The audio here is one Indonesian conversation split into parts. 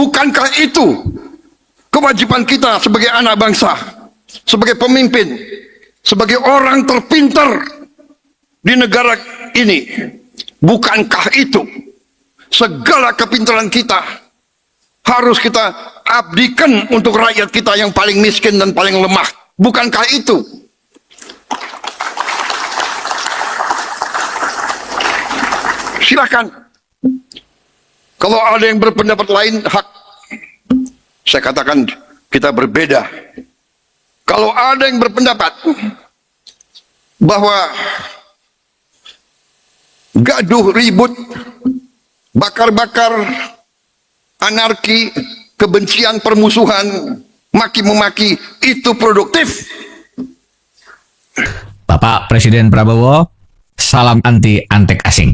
Bukankah itu kewajiban kita sebagai anak bangsa, sebagai pemimpin, sebagai orang terpintar di negara ini? Bukankah itu segala kepintaran kita harus kita abdikan untuk rakyat kita yang paling miskin dan paling lemah? Bukankah itu? Silakan. Kalau ada yang berpendapat lain, hak. Saya katakan kita berbeda. Kalau ada yang berpendapat bahwa gaduh, ribut, bakar-bakar, anarki, kebencian, permusuhan, maki-memaki itu produktif. Bapak Presiden Prabowo, salam anti antek asing.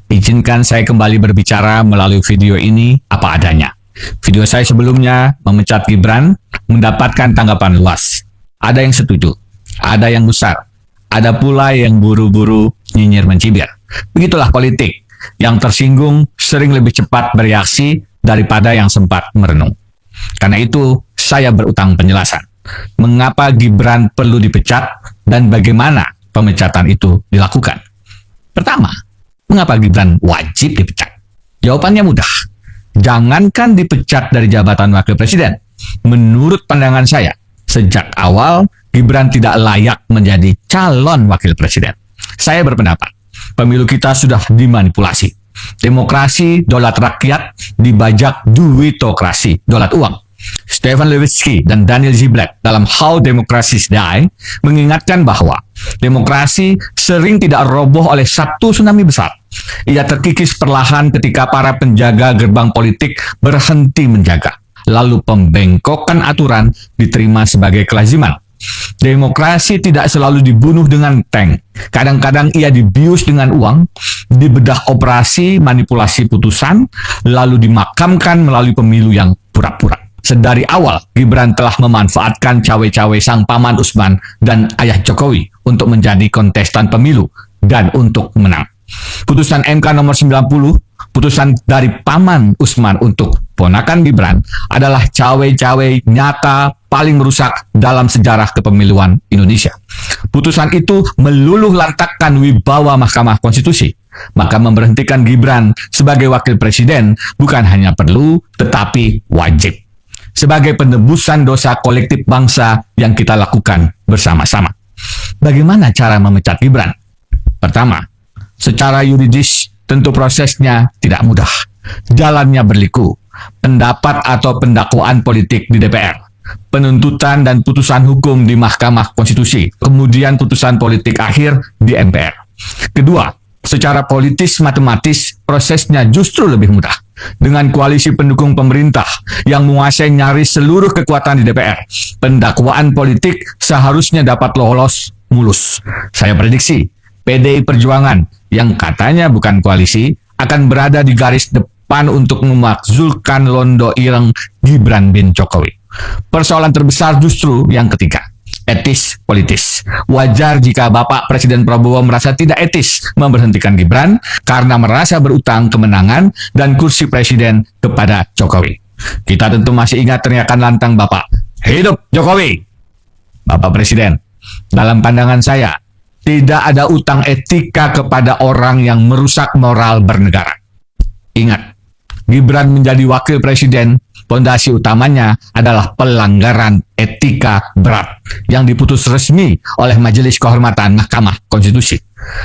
Izinkan saya kembali berbicara melalui video ini apa adanya. Video saya sebelumnya memecat Gibran mendapatkan tanggapan luas. Ada yang setuju, ada yang besar, ada pula yang buru-buru nyinyir mencibir. Begitulah politik, yang tersinggung sering lebih cepat bereaksi daripada yang sempat merenung. Karena itu, saya berutang penjelasan. Mengapa Gibran perlu dipecat dan bagaimana pemecatan itu dilakukan? Pertama, mengapa Gibran wajib dipecat? Jawabannya mudah. Jangankan dipecat dari jabatan wakil presiden. Menurut pandangan saya, sejak awal Gibran tidak layak menjadi calon wakil presiden. Saya berpendapat, pemilu kita sudah dimanipulasi. Demokrasi, dolat rakyat, dibajak duitokrasi, dolat uang. Stefan Levitsky dan Daniel Ziblatt dalam How Democracies Die mengingatkan bahwa demokrasi sering tidak roboh oleh satu tsunami besar. Ia terkikis perlahan ketika para penjaga gerbang politik berhenti menjaga. Lalu pembengkokan aturan diterima sebagai kelaziman. Demokrasi tidak selalu dibunuh dengan tank. Kadang-kadang ia dibius dengan uang, dibedah operasi manipulasi putusan, lalu dimakamkan melalui pemilu yang pura-pura. Sedari awal, Gibran telah memanfaatkan cawe-cawe sang paman Usman dan ayah Jokowi untuk menjadi kontestan pemilu dan untuk menang. Putusan MK nomor 90, putusan dari paman Usman untuk ponakan Gibran adalah cawe-cawe nyata paling rusak dalam sejarah kepemiluan Indonesia. Putusan itu meluluh lantakkan wibawa Mahkamah Konstitusi. Maka memberhentikan Gibran sebagai wakil presiden bukan hanya perlu, tetapi wajib. Sebagai penebusan dosa kolektif bangsa yang kita lakukan bersama-sama. Bagaimana cara memecat Gibran? Pertama, secara yuridis tentu prosesnya tidak mudah. Jalannya berliku. Pendapat atau pendakwaan politik di DPR. Penuntutan dan putusan hukum di Mahkamah Konstitusi. Kemudian putusan politik akhir di MPR. Kedua, secara politis matematis prosesnya justru lebih mudah. Dengan koalisi pendukung pemerintah yang menguasai nyaris seluruh kekuatan di DPR, pendakwaan politik seharusnya dapat lolos mulus. Saya prediksi, PDI Perjuangan yang katanya bukan koalisi akan berada di garis depan untuk memakzulkan londo ireng Gibran bin Jokowi. Persoalan terbesar justru yang ketiga, etis politis. Wajar jika Bapak Presiden Prabowo merasa tidak etis memberhentikan Gibran karena merasa berutang kemenangan dan kursi presiden kepada Jokowi. Kita tentu masih ingat teriakan lantang Bapak, "Hidup Jokowi!" Bapak Presiden, dalam pandangan saya, tidak ada utang etika kepada orang yang merusak moral bernegara. Ingat, Gibran menjadi wakil presiden, pondasi utamanya adalah pelanggaran etika berat yang diputus resmi oleh Majelis Kehormatan Mahkamah Konstitusi.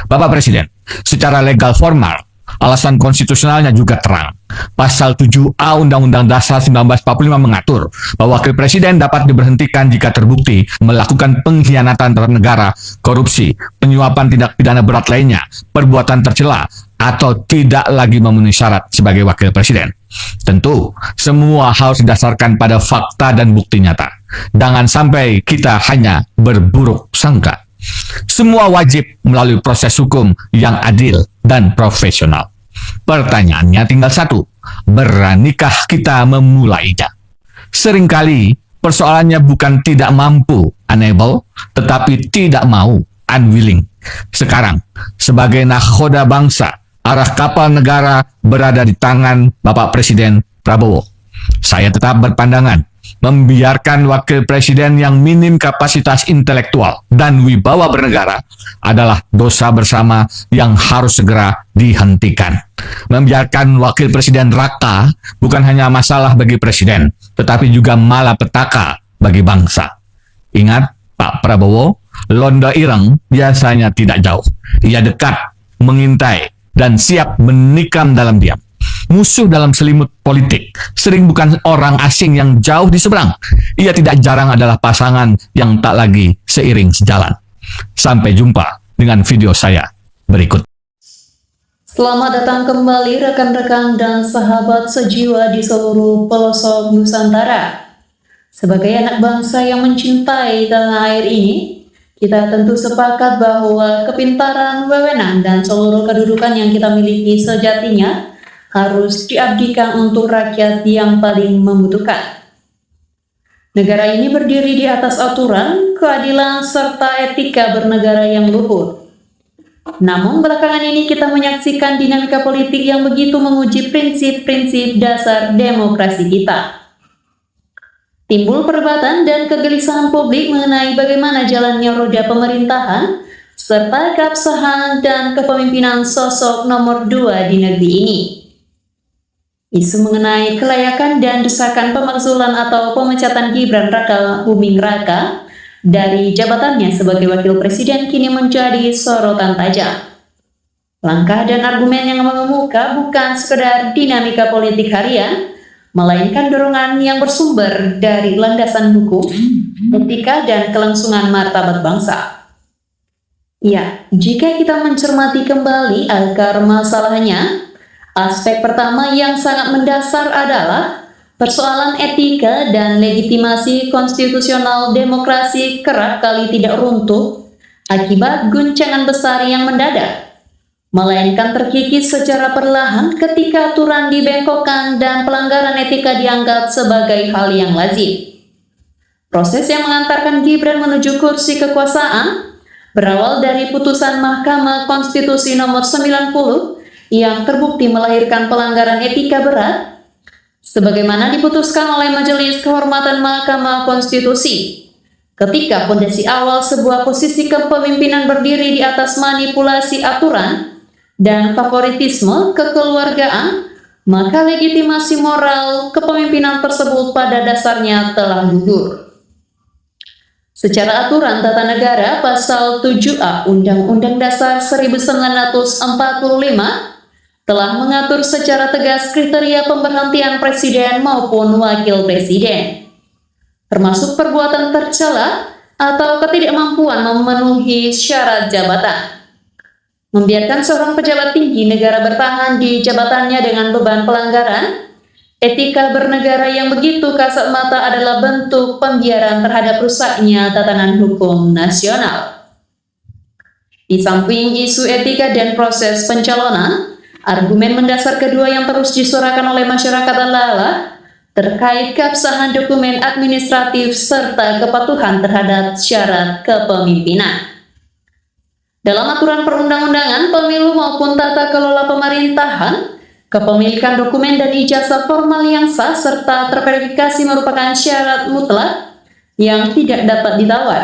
Bapak Presiden, secara legal formal, alasan konstitusionalnya juga terang. Pasal 7A Undang-Undang Dasar 1945 mengatur bahwa wakil presiden dapat diberhentikan jika terbukti melakukan pengkhianatan terhadap negara, korupsi, penyuapan tindak pidana berat lainnya, perbuatan tercela, atau tidak lagi memenuhi syarat sebagai wakil presiden. Tentu, semua harus didasarkan pada fakta dan bukti nyata. Jangan sampai kita hanya berburuk sangka. Semua wajib melalui proses hukum yang adil dan profesional. Pertanyaannya tinggal satu, beranikah kita memulainya? Seringkali persoalannya bukan tidak mampu, unable, tetapi tidak mau, unwilling. Sekarang, sebagai nakhoda bangsa, arah kapal negara berada di tangan Bapak Presiden Prabowo. Saya tetap berpandangan membiarkan wakil presiden yang minim kapasitas intelektual dan wibawa bernegara adalah dosa bersama yang harus segera dihentikan. Membiarkan wakil presiden raka bukan hanya masalah bagi presiden, tetapi juga malapetaka bagi bangsa. Ingat, Pak Prabowo, Londo Ireng biasanya tidak jauh. Ia dekat, mengintai, dan siap menikam dalam diam. Musuh dalam selimut politik sering bukan orang asing yang jauh di seberang. Ia tidak jarang adalah pasangan yang tak lagi seiring sejalan. Sampai jumpa dengan video saya berikut. Selamat datang kembali rekan-rekan dan sahabat sejiwa di seluruh pelosok Nusantara. Sebagai anak bangsa yang mencintai tanah air ini, kita tentu sepakat bahwa kepintaran, wewenang, dan seluruh kedudukan yang kita miliki sejatinya harus diabdikan untuk rakyat yang paling membutuhkan. Negara ini berdiri di atas aturan, keadilan, serta etika bernegara yang luhur. Namun belakangan ini kita menyaksikan dinamika politik yang begitu menguji prinsip-prinsip dasar demokrasi kita. Timbul perdebatan dan kegelisahan publik mengenai bagaimana jalannya roda pemerintahan, serta keabsahan dan kepemimpinan sosok nomor 2 di negeri ini. Isu mengenai kelayakan dan desakan pemakzulan atau pemecatan Gibran Raka Buming Raka dari jabatannya sebagai wakil presiden kini menjadi sorotan tajam. Langkah dan argumen yang mengemuka bukan sekedar dinamika politik harian, melainkan dorongan yang bersumber dari landasan hukum, etika, dan kelangsungan martabat bangsa. Ya, jika kita mencermati kembali akar masalahnya, aspek pertama yang sangat mendasar adalah persoalan etika dan legitimasi konstitusional demokrasi kerap kali tidak runtuh akibat guncangan besar yang mendadak, melainkan terkikis secara perlahan ketika aturan dibengkokkan dan pelanggaran etika dianggap sebagai hal yang lazim. Proses yang mengantarkan Gibran menuju kursi kekuasaan berawal dari putusan Mahkamah Konstitusi nomor 90 yang terbukti melahirkan pelanggaran etika berat, sebagaimana diputuskan oleh Majelis Kehormatan Mahkamah Konstitusi. Ketika fondasi awal sebuah posisi kepemimpinan berdiri di atas manipulasi aturan dan favoritisme kekeluargaan, maka legitimasi moral kepemimpinan tersebut pada dasarnya telah gugur. Secara aturan tata negara pasal 7A Undang-Undang Dasar 1945 telah mengatur secara tegas kriteria pemberhentian presiden maupun wakil presiden, termasuk perbuatan tercela atau ketidakmampuan memenuhi syarat jabatan. Membiarkan seorang pejabat tinggi negara bertahan di jabatannya dengan beban pelanggaran etika bernegara yang begitu kasat mata adalah bentuk pembiaran terhadap rusaknya tatanan hukum nasional. Di samping isu etika dan proses pencalonan, argumen mendasar kedua yang terus disuarakan oleh masyarakat adalah terkait keabsahan dokumen administratif serta kepatuhan terhadap syarat kepemimpinan. Dalam aturan perundang-undangan, pemilu maupun tata kelola pemerintahan, kepemilikan dokumen dan ijazah formal yang sah serta terverifikasi merupakan syarat mutlak yang tidak dapat ditawar.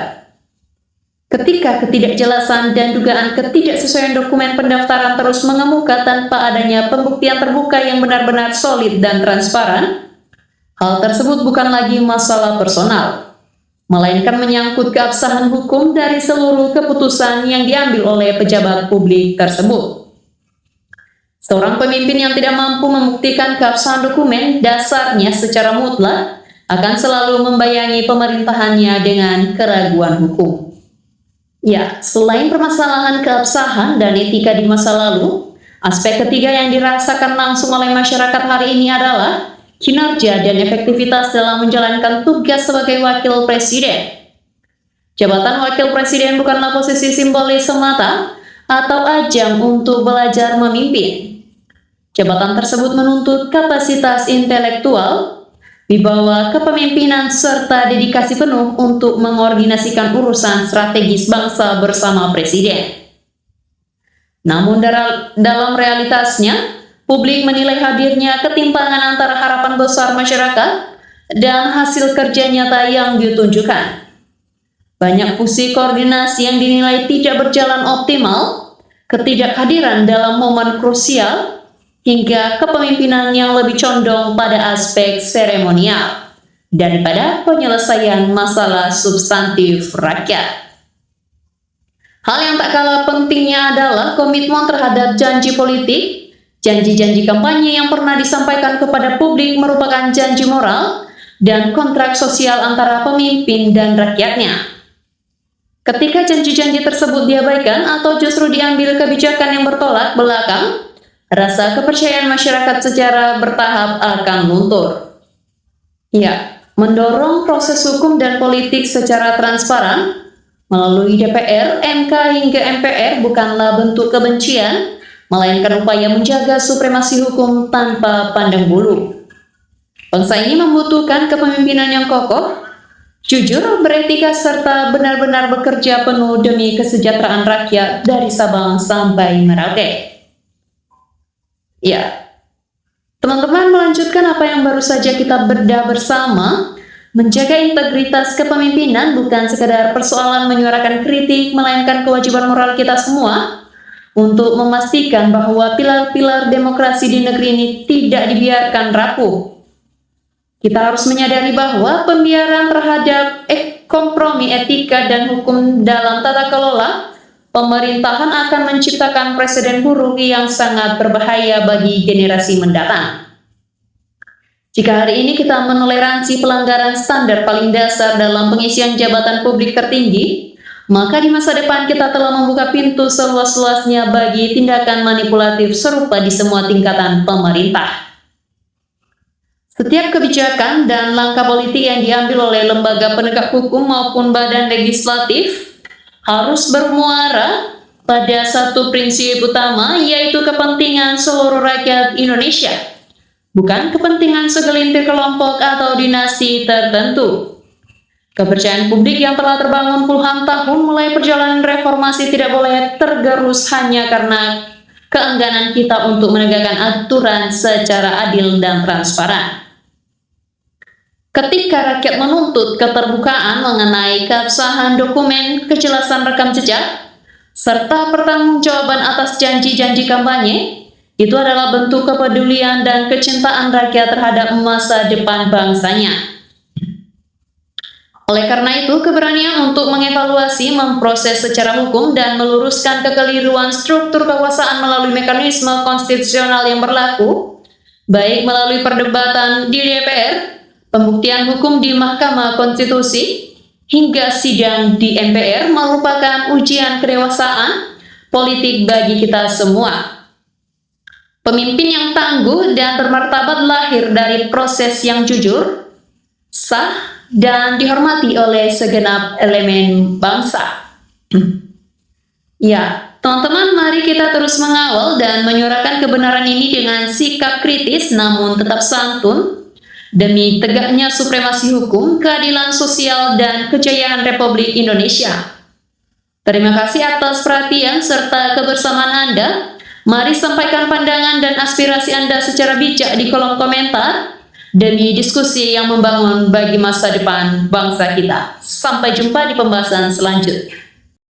Ketika ketidakjelasan dan dugaan ketidaksesuaian dokumen pendaftaran terus mengemuka tanpa adanya pembuktian terbuka yang benar-benar solid dan transparan, hal tersebut bukan lagi masalah personal, melainkan menyangkut keabsahan hukum dari seluruh keputusan yang diambil oleh pejabat publik tersebut. Seorang pemimpin yang tidak mampu membuktikan keabsahan dokumen dasarnya secara mutlak akan selalu membayangi pemerintahannya dengan keraguan hukum. Ya, selain permasalahan keabsahan dan etika di masa lalu, aspek ketiga yang dirasakan langsung oleh masyarakat hari ini adalah kinerja dan efektivitas dalam menjalankan tugas sebagai wakil presiden. Jabatan wakil presiden bukanlah posisi simbolis semata atau ajang untuk belajar memimpin. Jabatan tersebut menuntut kapasitas intelektual, wibawa kepemimpinan, serta dedikasi penuh untuk mengordinasikan urusan strategis bangsa bersama presiden. Namun dalam realitasnya, publik menilai hadirnya ketimpangan antara harapan besar masyarakat dan hasil kerja nyata yang ditunjukkan. Banyak fungsi koordinasi yang dinilai tidak berjalan optimal, ketidakhadiran dalam momen krusial, hingga kepemimpinan yang lebih condong pada aspek seremonial daripada penyelesaian masalah substantif rakyat. Hal yang tak kalah pentingnya adalah komitmen terhadap janji politik. Janji-janji kampanye yang pernah disampaikan kepada publik merupakan janji moral dan kontrak sosial antara pemimpin dan rakyatnya. Ketika janji-janji tersebut diabaikan atau justru diambil kebijakan yang bertolak belakang, rasa kepercayaan masyarakat secara bertahap akan luntur. Ya, mendorong proses hukum dan politik secara transparan melalui DPR, MK hingga MPR bukanlah bentuk kebencian, melainkan upaya menjaga supremasi hukum tanpa pandang bulu. Bangsa ini membutuhkan kepemimpinan yang kokoh, jujur, beretika, serta benar-benar bekerja penuh demi kesejahteraan rakyat dari Sabang sampai Merauke. Ya, teman-teman, melanjutkan apa yang baru saja kita bedah bersama, menjaga integritas kepemimpinan bukan sekadar persoalan menyuarakan kritik, melainkan kewajiban moral kita semua untuk memastikan bahwa pilar-pilar demokrasi di negeri ini tidak dibiarkan rapuh. Kita harus menyadari bahwa pembiaran terhadap kompromi etika dan hukum dalam tata kelola pemerintahan akan menciptakan presiden buruk yang sangat berbahaya bagi generasi mendatang. Jika hari ini kita menoleransi pelanggaran standar paling dasar dalam pengisian jabatan publik tertinggi, maka di masa depan kita telah membuka pintu seluas-luasnya bagi tindakan manipulatif serupa di semua tingkatan pemerintah. Setiap kebijakan dan langkah politik yang diambil oleh lembaga penegak hukum maupun badan legislatif harus bermuara pada satu prinsip utama, yaitu kepentingan seluruh rakyat Indonesia, bukan kepentingan segelintir kelompok atau dinasti tertentu. Kepercayaan publik yang telah terbangun puluhan tahun mulai perjalanan reformasi tidak boleh tergerus hanya karena keengganan kita untuk menegakkan aturan secara adil dan transparan. Ketika rakyat menuntut keterbukaan mengenai keabsahan dokumen, kejelasan rekam jejak, serta pertanggungjawaban atas janji-janji kampanye, itu adalah bentuk kepedulian dan kecintaan rakyat terhadap masa depan bangsanya. Oleh karena itu, keberanian untuk mengevaluasi, memproses secara hukum, dan meluruskan kekeliruan struktur kekuasaan melalui mekanisme konstitusional yang berlaku, baik melalui perdebatan di DPR, pembuktian hukum di Mahkamah Konstitusi, hingga sidang di MPR merupakan ujian kedewasaan politik bagi kita semua. Pemimpin yang tangguh dan bermartabat lahir dari proses yang jujur, sah, dan dihormati oleh segenap elemen bangsa. Ya, teman-teman, mari kita terus mengawal dan menyuarakan kebenaran ini dengan sikap kritis namun tetap santun, demi tegaknya supremasi hukum, keadilan sosial, dan kejayaan Republik Indonesia. Terima kasih atas perhatian serta kebersamaan Anda. Mari sampaikan pandangan dan aspirasi Anda secara bijak di kolom komentar, demi diskusi yang membangun bagi masa depan bangsa kita. Sampai jumpa di pembahasan selanjutnya.